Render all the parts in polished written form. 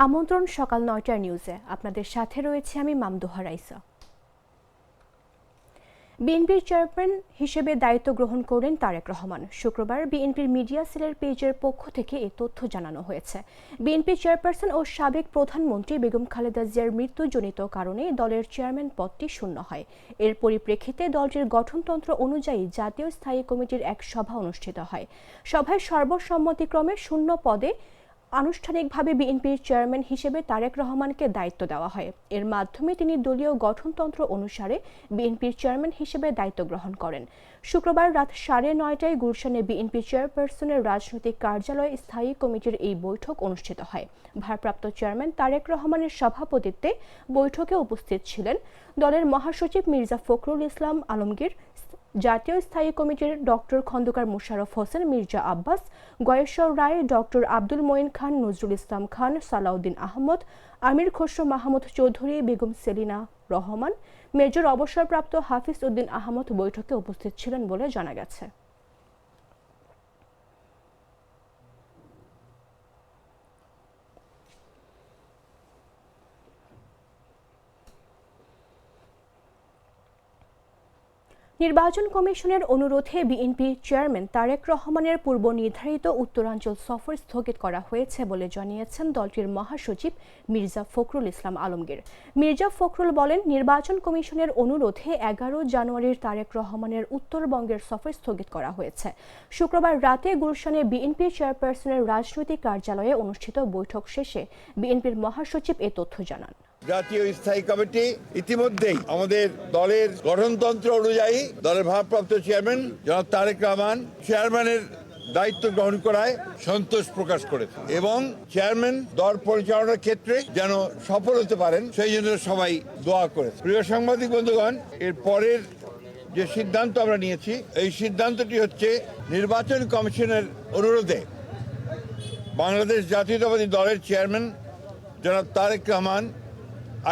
আমন্ত্রণ সকাল ৯টার নিউজে আপনাদের সাথে রয়েছে আমি মামদুহা রাইসা। বিএনপির চেয়ারম্যান হিসেবে দায়িত্ব গ্রহণ করেন তারেক রহমান। শুক্রবার বিএনপির মিডিয়া সেলের পেজের পক্ষ থেকে এই তথ্য জানানো হয়েছে। বিএনপি চেয়ারপারসন ও সাবেক প্রধানমন্ত্রী বেগম খালেদা জিয়ার মৃত্যুজনিত কারণে দলের চেয়ারম্যান পদটি শূন্য হয়। এর পরিপ্রেক্ষিতে দলটির গঠনতন্ত্র অনুযায়ী জাতীয় স্থায়ী কমিটির এক সভা অনুষ্ঠিত হয়। সভায় সর্বসম্মতিক্রমে শূন্য পদে আনুষ্ঠানিকভাবে বিএনপির চেয়ারম্যান হিসেবে তারেক রহমানকে দায়িত্ব দেওয়া হয়। এর মাধ্যমে তিনি দলীয় গঠনতন্ত্র অনুসারে বিএনপির চেয়ারম্যান হিসেবে দায়িত্ব গ্রহণ করেন। শুক্রবার রাত 9:30টায় গুলশানে বিএনপি চেয়ারপারসনের রাজনৈতিক কার্যালয়ে স্থায়ী কমিটির এই বৈঠক অনুষ্ঠিত হয়। ভারপ্রাপ্ত চেয়ারম্যান তারেক রহমানের সভাপতিত্বে বৈঠকে উপস্থিত ছিলেন দলের মহাসচিব মির্জা ফখরুল ইসলাম আলমগীর, জাতীয় স্থায়ী কমিটির ডক্টর খন্দকার মোশাররফ হোসেন, মির্জা আব্বাস, গয়েশ্বর রায়, ডক্টর আব্দুল মঈন খান, নজরুল ইসলাম খান, সালাউদ্দিন আহমদ, আমির খসরু মাহমুদ চৌধুরী, বেগম সেলিনা রহমান, মেজর অবসরপ্রাপ্ত হাফিজ উদ্দিন আহমদ বৈঠকে উপস্থিত ছিলেন বলে জানা গেছে। নির্বাচন কমিশনের অনুরোধে বিএনপি চেয়ারম্যান তারেক রহমানের পূর্ব নির্ধারিত উত্তরাঞ্চল সফর স্থগিত করা হয়েছে বলে জানিয়েছেন দলটির মহাসচিব মির্জা ফখরুল ইসলাম আলমগীর। মির্জা ফখরুল বলেন, নির্বাচন কমিশনের অনুরোধে 11 জানুয়ারির তারেক রহমানের উত্তরবঙ্গের সফর স্থগিত করা হয়েছে। শুক্রবার রাতে গুলশানে বিএনপি চেয়ারপারসনের রাজনৈতিক কার্যালয়ে অনুষ্ঠিত বৈঠক শেষে বিএনপির মহাসচিব এ তথ্য জানান। জাতীয় স্থায়ী কমিটি ইতিমধ্যেই আমাদের দলের গঠনতন্ত্র অনুযায়ী দলের ভারপ্রাপ্ত চেয়ারম্যান জনাব তারেক রহমান চেয়ারম্যানের দায়িত্ব গ্রহণ করায় সন্তোষ প্রকাশ করেছে এবং চেয়ারম্যান দল পরিচালনার ক্ষেত্রে যেন সফল হতে পারেন সেই জন্য সবাই দোয়া করেছে। প্রিয় সাংবাদিক বন্ধুগণ, এর পরের যে সিদ্ধান্ত আমরা নিয়েছি, এই সিদ্ধান্তটি হচ্ছে নির্বাচন কমিশনের অনুরোধে বাংলাদেশ জাতীয়তাবাদী দলের চেয়ারম্যান জনাব তারেক রহমান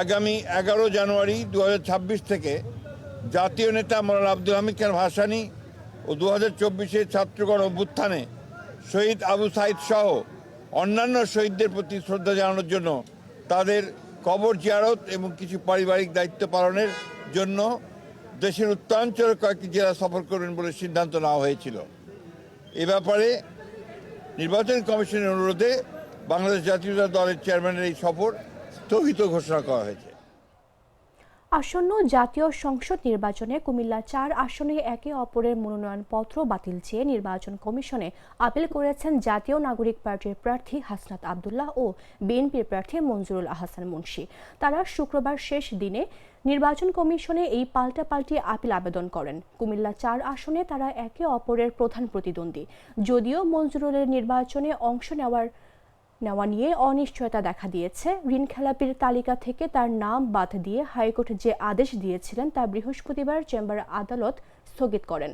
আগামী 11 জানুয়ারি 2026 থেকে জাতীয় নেতা মৌলানা আব্দুল হামিদ খান ভাসানী ও 2024 ছাত্রগণ অভ্যুত্থানে শহীদ আবু সাইদ সহ অন্যান্য শহীদদের প্রতি শ্রদ্ধা জানানোর জন্য তাদের কবর জিয়ারত এবং কিছু পারিবারিক দায়িত্ব পালনের জন্য দেশের উত্তরাঞ্চলের কয়েকটি জেলা সফর করবেন বলে সিদ্ধান্ত নেওয়া হয়েছিল। এ ব্যাপারে নির্বাচন কমিশনের অনুরোধে বাংলাদেশ জাতীয়তাবাদী দলের চেয়ারম্যানের এই সফর স্থগিত ঘোষণা করা হয়েছে। আসন্ন জাতীয় সংসদ নির্বাচনে কুমিল্লা 4 আসনে একে অপরের মনোনয়নপত্র বাতিল চেয়ে নির্বাচন কমিশনে আপিল করেছেন জাতীয় নাগরিক পার্টির প্রার্থী হাসনাত আব্দুল্লাহ ও বিএনপির প্রার্থী মঞ্জুরুল আহসান মুন্সি। তারা শুক্রবার শেষ দিনে নির্বাচন কমিশনে এই পাল্টাপাল্টি আপিল আবেদন করেন। কুমিল্লা 4 আসনে তারা একে অপরের প্রধান প্রতিদ্বন্দ্বী। যদিও মঞ্জুরুলের নির্বাচনে অংশ নেওয়া নিয়ে অনিশ্চয়তা দেখা দিয়েছে। ঋণ খেলাপির তালিকা থেকে তার নাম বাদ দিয়ে হাইকোর্ট যে আদেশ দিয়েছিলেন তা বৃহস্পতিবার চেম্বার আদালত স্থগিত করেন।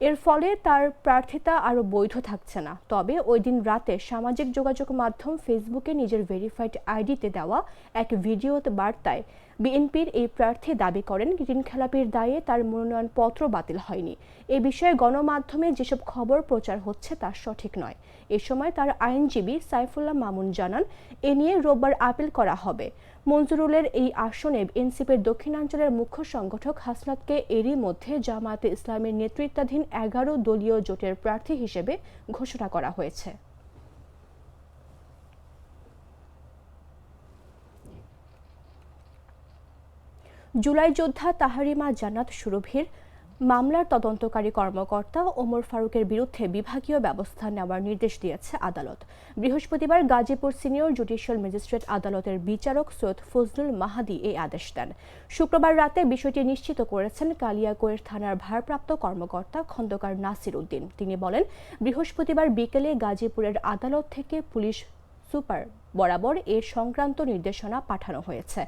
এর ফলে তার প্রার্থিতা আরও বৈধ থাকছে না। তবে ওই দিন রাতে সামাজিক যোগাযোগ মাধ্যম ফেসবুকে নিজের ভেরিফাইড আইডিতে দেওয়া এক ভিডিও বার্তায় বিএনপির এই প্রার্থী দাবি করেন, ঋণখেলাপির দায়ে তার মনোনয়নপত্র বাতিল হয়নি। এ বিষয়ে গণমাধ্যমে যেসব খবর প্রচার হচ্ছে তা সঠিক নয়। এ সময় তার আইনজীবী সাইফুল্লাহ মামুন জানান, এ নিয়ে রোববার আপিল করা হবে। মঞ্জুরুলের এই আসনে এনসিপির দক্ষিণাঞ্চলের মুখ্য সংগঠক হাসনাতকে এরই মধ্যে জামায়াতে ইসলামের নেতৃত্বাধীন 11 দলীয় জোটের প্রার্থী হিসেবে ঘোষণা করা হয়েছে। জুলাই যোদ্ধা তাহরিমা জান্নাত সুরভির মামলার তদন্তকারী কর্মকর্তা ওমর ফারুকের বিরুদ্ধে বিভাগীয় ব্যবস্থা নেওয়ার নির্দেশ দিয়েছে আদালত। বৃহস্পতিবার গাজীপুর সিনিয়র জুডিশিয়াল ম্যাজিস্ট্রেট আদালতের বিচারক সৈয়দ ফজলুল মাহাদি এই আদেশ দেন। শুক্রবার রাতে বিষয়টি নিশ্চিত করেছেন কালিয়াকৈর থানার ভারপ্রাপ্ত কর্মকর্তা খন্দকার নাসির উদ্দিন। তিনি বলেন, বৃহস্পতিবার বিকেলে গাজীপুরের আদালত থেকে পুলিশ সুপার বরাবর এ সংক্রান্ত নির্দেশনা পাঠানো হয়েছে।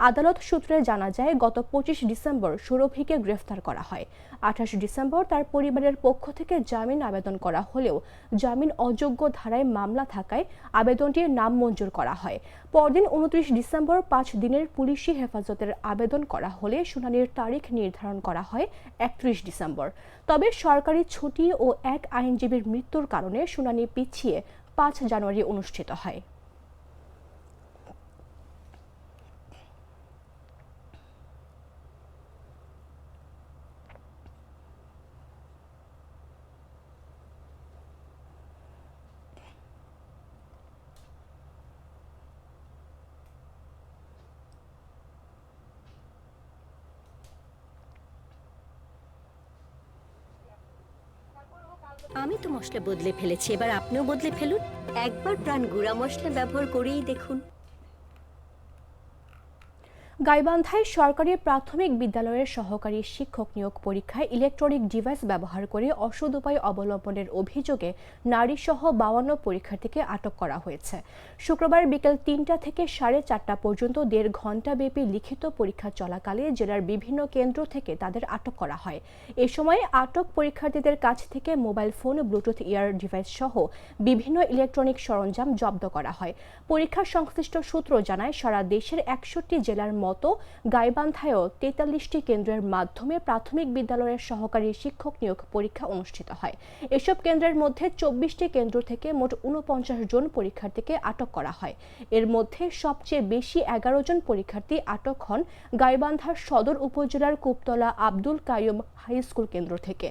আদালত সূত্রে জানা যায়, গত 25 ডিসেম্বর সুরভিকে গ্রেফতার করা হয়। 28 ডিসেম্বর তার পরিবারের পক্ষ থেকে জামিন আবেদন করা হলেও জামিন অযোগ্য ধারায় মামলা থাকায় আবেদনটির নাম মঞ্জুর করা হয়। পরদিন 29 ডিসেম্বর 5 দিনের পুলিশি হেফাজতের আবেদন করা হলে শুনানির তারিখ নির্ধারণ করা হয় 31 ডিসেম্বর। তবে সরকারি ছুটি ও এক আইনজীবীর মৃত্যুর কারণে শুনানি পিছিয়ে 5 জানুয়ারি অনুষ্ঠিত হয়। আমি তো মশলা বদলে ফেলেছি, এবার আপনিও বদলে ফেলুন। একবার প্রাণ গুঁড়া মশলা ব্যবহার করেই দেখুন। গাইবান্ধায় সরকারি প্রাথমিক বিদ্যালয়ের সহকারী শিক্ষক নিয়োগ পরীক্ষায় ইলেকট্রনিক ডিভাইস ব্যবহার করে অসৎ উপায় অবলম্বনের অভিযোগে নারীসহ 52 পরীক্ষার্থীকে আটক করা হয়েছে। শুক্রবার বিকেল 3টা থেকে 4:30 পর্যন্ত 1.5 ঘণ্টা ব্যাপী লিখিত পরীক্ষা চলাকালে জেলার বিভিন্ন কেন্দ্র থেকে তাদের আটক করা হয়। এ সময় আটক পরীক্ষার্থীদের কাছ থেকে মোবাইল ফোন, ব্লুটুথ ইয়ার ডিভাইস সহ বিভিন্ন ইলেকট্রনিক সরঞ্জাম জব্দ করা হয়। পরীক্ষা সংশ্লিষ্ট সূত্র জানায়, সারা দেশের 61টি জেলার মতো গাইবান্ধায়ও 43টি কেন্দ্রের মাধ্যমে প্রাথমিক বিদ্যালয়ের সহকারী শিক্ষক নিয়োগ পরীক্ষা অনুষ্ঠিত হয়। এসব কেন্দ্রের মধ্যে 24টি কেন্দ্র থেকে মোট 49 জন পরীক্ষার্থীকে আটক করা হয়। এর মধ্যে সবচেয়ে বেশি 11 জন পরীক্ষার্থী আটক হন গাইবান্ধার সদর উপজেলার কুপতলা আব্দুল কাইয়ুম হাই স্কুল কেন্দ্র থেকে।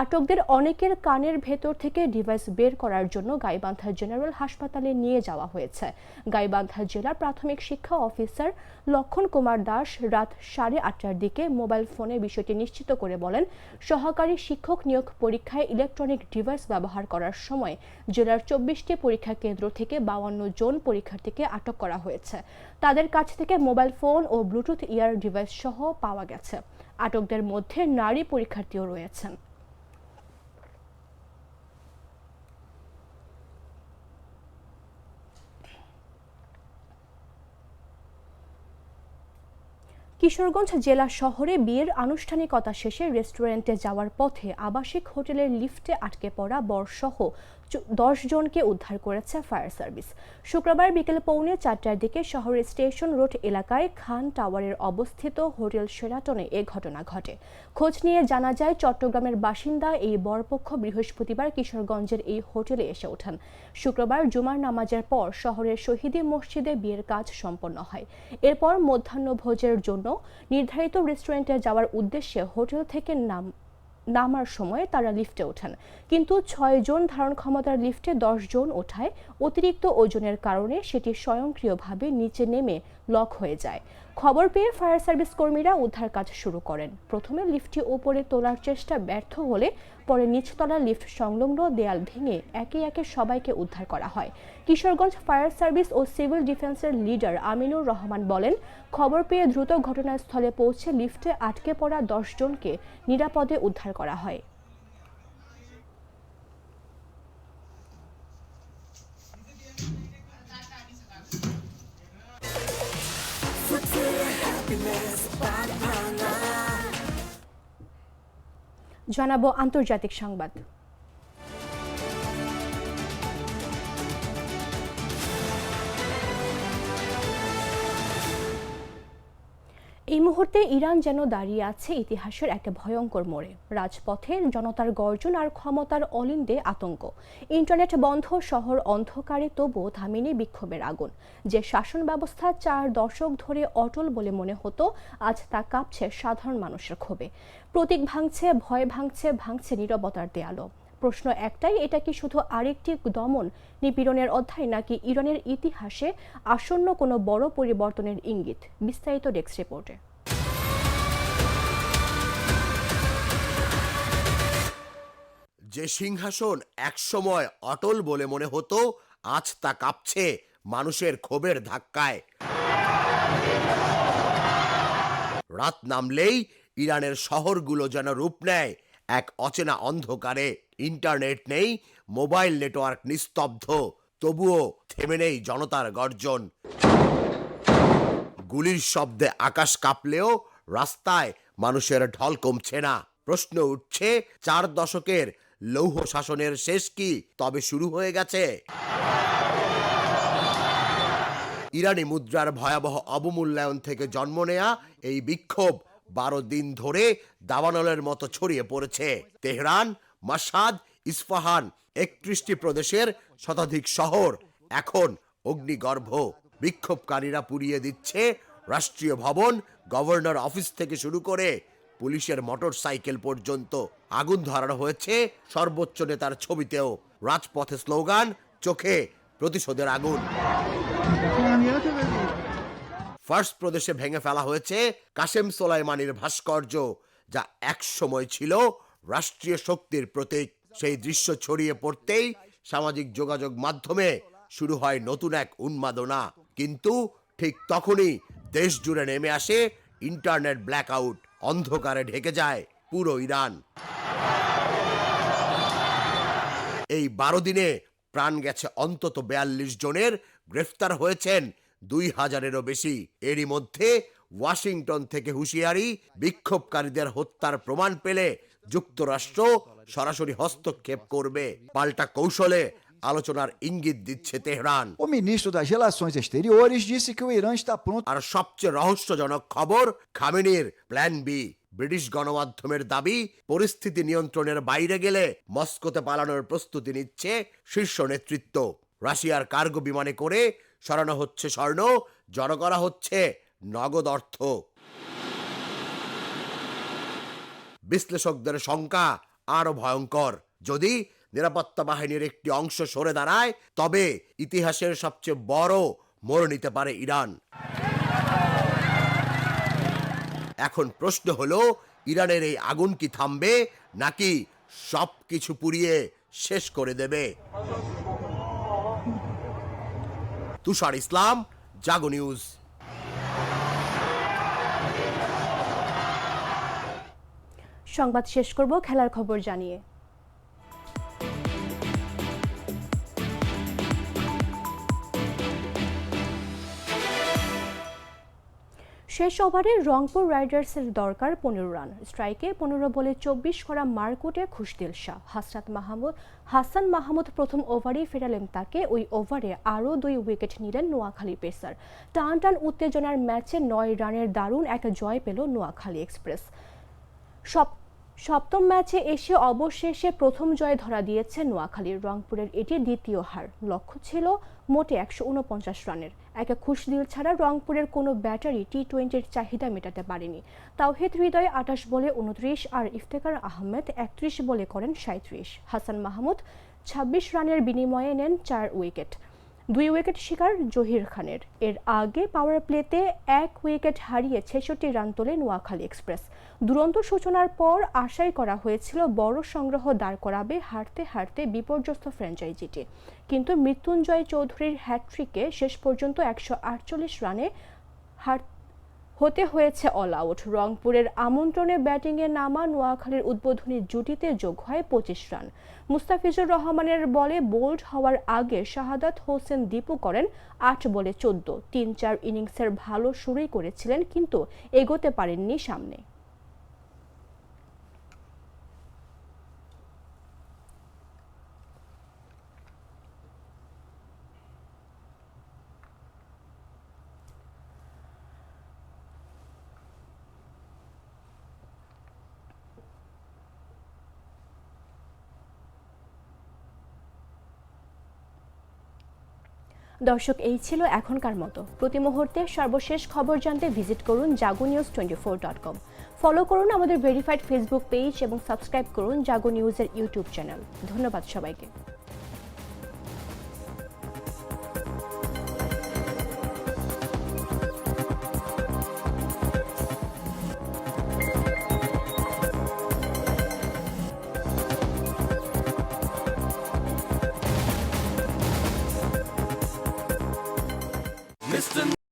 আটকদের অনেকের কানের ভেতর থেকে ডিভাইস বের করার জন্য গাইবান্ধা জেনারেল হাসপাতালে নিয়ে যাওয়া হয়েছে। গাইবান্ধা জেলা প্রাথমিক শিক্ষা অফিসার লক্ষণ কুমার দাস রাত 8:30টার দিকে মোবাইল ফোনে বিষয়টি নিশ্চিত করে বলেন, সহকারী শিক্ষক নিয়োগ পরীক্ষায় ইলেকট্রনিক ডিভাইস ব্যবহার করার সময় জেলার 24টি পরীক্ষা কেন্দ্র থেকে 52 জন পরীক্ষার্থীকে আটক করা হয়েছে। তাদের কাছ থেকে মোবাইল ফোন ও ব্লুটুথ ইয়ার ডিভাইস সহ পাওয়া গেছে। আটকদের মধ্যে নারী পরীক্ষার্থীও রয়েছেন। কিশোরগঞ্জ জেলা শহরে বিয়ের আনুষ্ঠানিকতা শেষে রেস্টুরেন্টে যাওয়ার পথে আবাসিক হোটেলের লিফটে আটকে পড়া বরসহ 10 জনকে উদ্ধার করেছে ফায়ার সার্ভিস। শুক্রবার বিকেল 3:45টার দিকে শহরের স্টেশন রোড এলাকায় খান টাওয়ারের অবস্থিত হোটেল শেরাটনে এ ঘটনা ঘটে। খোঁজ নিয়ে জানা যায়, চট্টগ্রামের বাসিন্দা এই বরপক্ষ বৃহস্পতিবার কিশোরগঞ্জের এই হোটেলে এসে ওঠেন। শুক্রবার জুমার নামাজের পর শহরের শহীদী মসজিদে বিয়ের কাজ সম্পন্ন হয়। এরপর মধ্যাহ্নভোজের জন্য নির্ধারিত রেস্টুরেন্টে যাওয়ার উদ্দেশ্যে হোটেল থেকে নামার সময় তারা লিফটে ওঠেন, কিন্তু 6 জন ধারণ ক্ষমতার লিফটে 10 জন ওঠায় অতিরিক্ত ওজনের কারণে সেটি স্বয়ংক্রিয়ভাবে নিচে নেমে লক হয়ে যায়। খবর পেয়ে ফায়ার সার্ভিস কর্মীরা উদ্ধার কাজ শুরু করেন। প্রথমে লিফটটি উপরে তোলার চেষ্টা ব্যর্থ হলে পরে নিচতলার লিফট সংলগ্ন দেয়াল ভেঙে একে একে সবাইকে উদ্ধার করা হয়। কিশোরগঞ্জ ফায়ার সার্ভিস ও সিভিল ডিফেন্সের লিডার আমিনুর রহমান বলেন, খবর পেয়ে দ্রুত ঘটনাস্থলে পৌঁছে লিফটে আটকে পড়া 10 জনকে নিরাপদে উদ্ধার করা হয়। জানাবো আন্তর্জাতিক সংবাদ। এই মুহূর্তে ইরান যেন দাঁড়িয়ে আছে ইতিহাসের এক ভয়ঙ্কর মোড়ে। রাজপথে জনতার গর্জন আর ক্ষমতার অলিন্দে আতঙ্ক। ইন্টারনেট বন্ধ, শহর অন্ধকারে, তবুও থামেনি বিক্ষোভের আগুন। যে শাসন ব্যবস্থা 4 দশক ধরে অটল বলে মনে হতো, আজ তা কাঁপছে সাধারণ মানুষের ক্ষোভে। প্রতীক ভাঙছে, ভয় ভাঙছে, ভাঙছে নীরবতার দেয়ালও। প্রশ্ন একটাই, এটা কি শুধু আরেকটি দমন নিপীড়নের অধ্যায়, নাকি ইরানের ইতিহাসে আসন্ন কোনো বড় পরিবর্তনের ইঙ্গিত? বিস্তারিত ডেস্ক রিপোর্টে। যে সিংহাসন একসময় অটল বলে মনে হতো, আজ তা কাঁপছে মানুষের ক্ষোভের ধাক্কায়। রাত নামলেই ইরানের শহরগুলো যেন রূপ নেয় এক অচেনা অন্ধকারে। ইন্টারনেট নেই, মোবাইল নেটওয়ার্ক নিস্তব্ধ, তবুও থেমে নেই জনতার গর্জন। গুলির শব্দে আকাশ কাঁপলেও রাস্তায় মানুষের ঢল কমছে না। প্রশ্ন উঠছে, 4 দশকের লৌহ শাসনের শেষ কি তবে শুরু হয়ে গেছে? ইরানি মুদ্রার ভয়াবহ অবমূল্যায়ন থেকে জন্ম নেয়া এই বিক্ষোভ 12 দিন ধরে দাবানলের মতো ছড়িয়ে পড়েছে। তেহরান, মাশহাদ, ইস্পাহান, 31টি প্রদেশের শতাধিক শহর এখন অগ্নিগর্ভ। বিক্ষোভকারীরা পুড়িয়ে দিচ্ছে রাষ্ট্রীয় ভবন, গভর্নর অফিস থেকে শুরু করে পুলিশের মোটরসাইকেল পর্যন্ত। আগুন ধরানো হয়েছে সর্বোচ্চ নেতার ছবিতেও। রাজপথে স্লোগান, চোখে প্রতিশোধের আগুন। ফার্স প্রদেশে ভেঙে ফেলা হয়েছে কাসেম সোলাইমানির ভাস্কর্য, যা এক সময় ছিল রাষ্ট্রীয় শক্তির প্রতীক। সেই দৃশ্য ছড়িয়ে পড়তেই সামাজিক যোগাযোগ মাধ্যমে শুরু হয় নতুন এক উন্মাদনা। কিন্তু ঠিক তখনই দেশ জুড়ে নেমে আসে ইন্টারনেট ব্ল্যাকআউট, অন্ধকারে ঢেকে যায় পুরো ইরান। এই 12 দিনে প্রাণ গেছে অন্তত 42 জনের, গ্রেফতার হয়েছেন 2000-এরও বেশি। এরই মধ্যে ওয়াশিংটন থেকে হুঁশিয়ারি, বিক্ষোভকারীদের হত্যার প্রমাণ পেলে যুক্তরাষ্ট্র সরাসরি হস্তক্ষেপ করবে। পাল্টা কৌশলে আলোচনার ইঙ্গিত দিচ্ছে Tehran. O ministro das Relações Exteriores disse que o Irã está pronto আর সবচেয়ে রহস্যজনক খবর, খামেনির প্ল্যান বি। ব্রিটিশ গণমাধ্যমের দাবি, পরিস্থিতি নিয়ন্ত্রণের বাইরে গেলে মস্কোতে পালানোর প্রস্তুতি নিচ্ছে শীর্ষ নেতৃত্ব। রাশিয়ার কার্গো বিমানে করে সরানো হচ্ছে স্বর্ণ, জড়ো করা হচ্ছে নগদ অর্থ। বিশ্লেষকদের শঙ্কা আরো ভয়ঙ্কর। যদি নিরাপত্তা বাহিনীর একটি অংশ সরে দাঁড়ায়, তবে ইতিহাসের সবচেয়ে বড় মোড় নিতে পারে ইরান। এখন প্রশ্ন হলো, ইরানের এই আগুন কি থামবে, নাকি সবকিছু পুড়িয়ে শেষ করে দেবে? তুষার ইসলাম, জাগো নিউজ। সংবাদ শেষ করব খেলার খবর জানিয়ে। শেষ ওভারে রংপুর রাইডার্সের দরকার 15 রান। স্ট্রাইকে 15 বলে 24 করা মারকুটে খুশদিল শাহ। হাসান মাহমুদ প্রথম ওভারেই ফেরালেন তাকে। ওই ওভারে আরও 2 উইকেট নিলেন নোয়াখালী পেসার। টান টান উত্তেজনার ম্যাচে 9 রানের দারুণ এক জয় পেল নোয়াখালী এক্সপ্রেস। সপ্তম ম্যাচে এসে অবশেষে প্রথম জয় ধরা দিয়েছে নোয়াখালীর। রংপুরের এটি দ্বিতীয় হার। লক্ষ্য ছিল মোটে 149 রানের। একে খুশদিল ছাড়া রংপুরের কোনো ব্যাটারি টি-20-র চাহিদা মেটাতে পারেনি। তাওহিদ হৃদয় 28 বলে 29 আর ইফতেখার আহমেদ 31 বলে করেন 37। হাসান মাহমুদ 26 রানের বিনিময়ে নেন 4 উইকেট। 2 উইকেট শিকার জহির খানের। এর আগে পাওয়ার প্লেতে 1 উইকেট হারিয়ে 66 রান তোলে নোয়াখালী এক্সপ্রেস। দুরন্ত সূচনার পর আশাই করা হয়েছিল বড় সংগ্রহ দাঁড় করাবে হারতে হারতে বিপর্যস্ত ফ্র্যাঞ্চাইজিটি। কিন্তু মৃত্যুঞ্জয় চৌধুরীর হ্যাটট্রিকে শেষ পর্যন্ত 148 রানে হতে হয়েছে অল আউট। রংপুরের আমন্ত্রণে ব্যাটিংয়ে নামা নোয়াখালীর উদ্বোধনী জুটিতে যোগ হয় 25 রান। মুস্তাফিজুর রহমানের বলে বোল্ড হওয়ার আগে শাহাদাত হোসেন দীপু করেন 8 বলে 14। 3-4 ইনিংসের ভালো শুরুই করেছিলেন, কিন্তু এগোতে পারেননি সামনে। দর্শক, এই ছিল এখনকার মতো। প্রতি মুহূর্তে সর্বশেষ খবর জানতে ভিজিট করুন jagonews24.com। ফলো করুন আমাদের ভেরিফাইড ফেসবুক পেজ এবং সাবস্ক্রাইব করুন জাগো নিউজের ইউটিউব চ্যানেল। ধন্যবাদ সবাইকে। Mr.